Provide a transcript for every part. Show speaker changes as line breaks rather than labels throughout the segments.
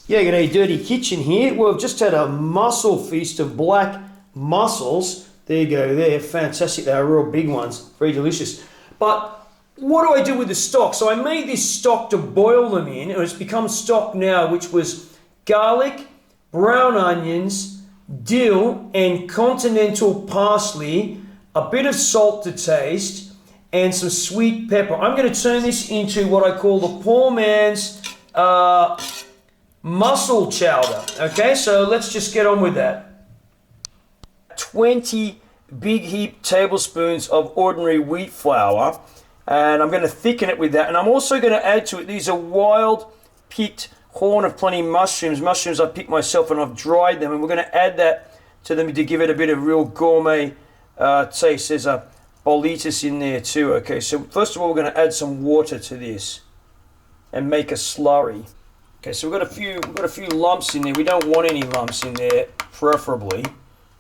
Yeah, g'day, Dirty Kitchen here. Well, I've just had a mussel feast of black mussels. There you go, they're fantastic. They're real big ones, very delicious. But what do I do with the stock? So I made this stock to boil them in, and it's become stock now, which was garlic, brown onions, dill, and continental parsley, a bit of salt to taste, and some sweet pepper. I'm going to turn this into what I call the poor man's Mussel Chowder. Okay, so let's just get on with that. 20 big heap tablespoons of ordinary wheat flour, and I'm going to thicken it with that. And I'm also going to add to it, these are wild picked Horn of Plenty mushrooms. Mushrooms I picked myself and I've dried them, and we're going to add that to them to give it a bit of real gourmet taste. There's a bolitas in there too. Okay, so first of all we're going to add some water to this and make a slurry. Okay, so we've got a few lumps in there. We don't want any lumps in there, preferably,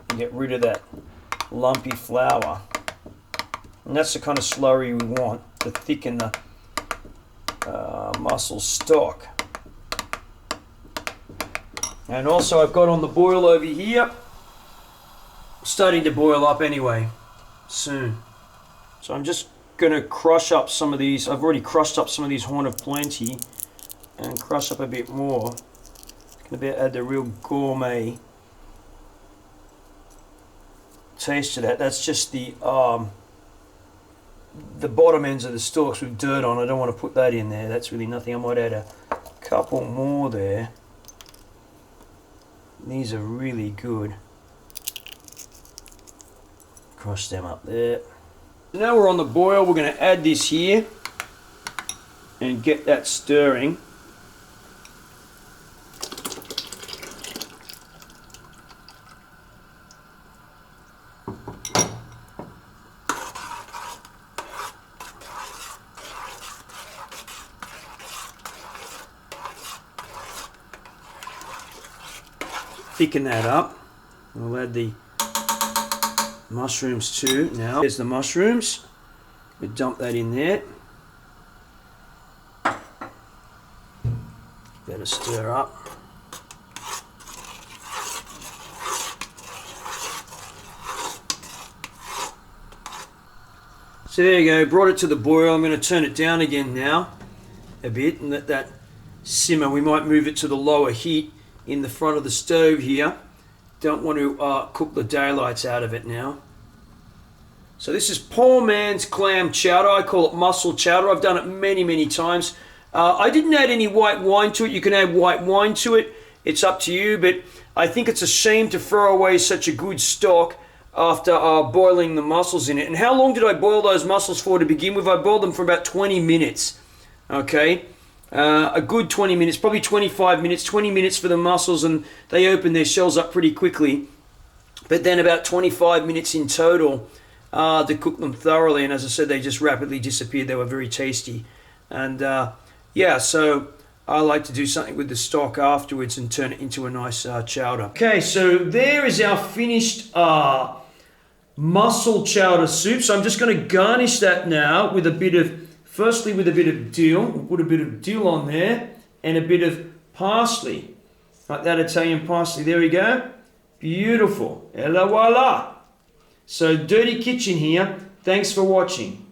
and get rid of that lumpy flour. And that's the kind of slurry we want to thicken the mussel stock. And also I've got on the boil over here, starting to boil up anyway, soon. So I'm just going to crush up some of these. I've already crushed up some of these Horn of Plenty, and crush up a bit more. Going to add the real gourmet taste to that. That's just the bottom ends of the stalks with dirt on. I don't want to put that in there. That's really nothing. I might add a couple more there. These are really good. Crush them up there. Now we're on the boil. We're going to add this here and get that stirring. Thicken that up. We'll add the mushrooms too now. There's the mushrooms. We dump that in there. Better stir up. So there you go, brought it to the boil. I'm going to turn it down again now a bit and let that simmer. We might move it to the lower heat in the front of the stove here. Don't want to cook the daylights out of it now. So this is poor man's clam chowder. I call it mussel chowder. I've done it many times. I didn't add any white wine to it. You can add white wine to it. It's up to you, but I think it's a shame to throw away such a good stock after boiling the mussels in it. And how long did I boil those mussels for to begin with? I boiled them for about 20 minutes. Okay. A good 20 minutes, probably 25 minutes, 20 minutes for the mussels, and they open their shells up pretty quickly. But then about 25 minutes in total to cook them thoroughly, and as I said, they just rapidly disappeared. They were very tasty. And yeah, so I like to do something with the stock afterwards and turn it into a nice chowder. Okay, so there is our finished mussel chowder soup. So I'm just going to garnish that now with a bit of, firstly with a bit of dill. We'll put a bit of dill on there and a bit of parsley. Like that Italian parsley. There we go. Beautiful. Et la voila. So Dirty Kitchen here. Thanks for watching.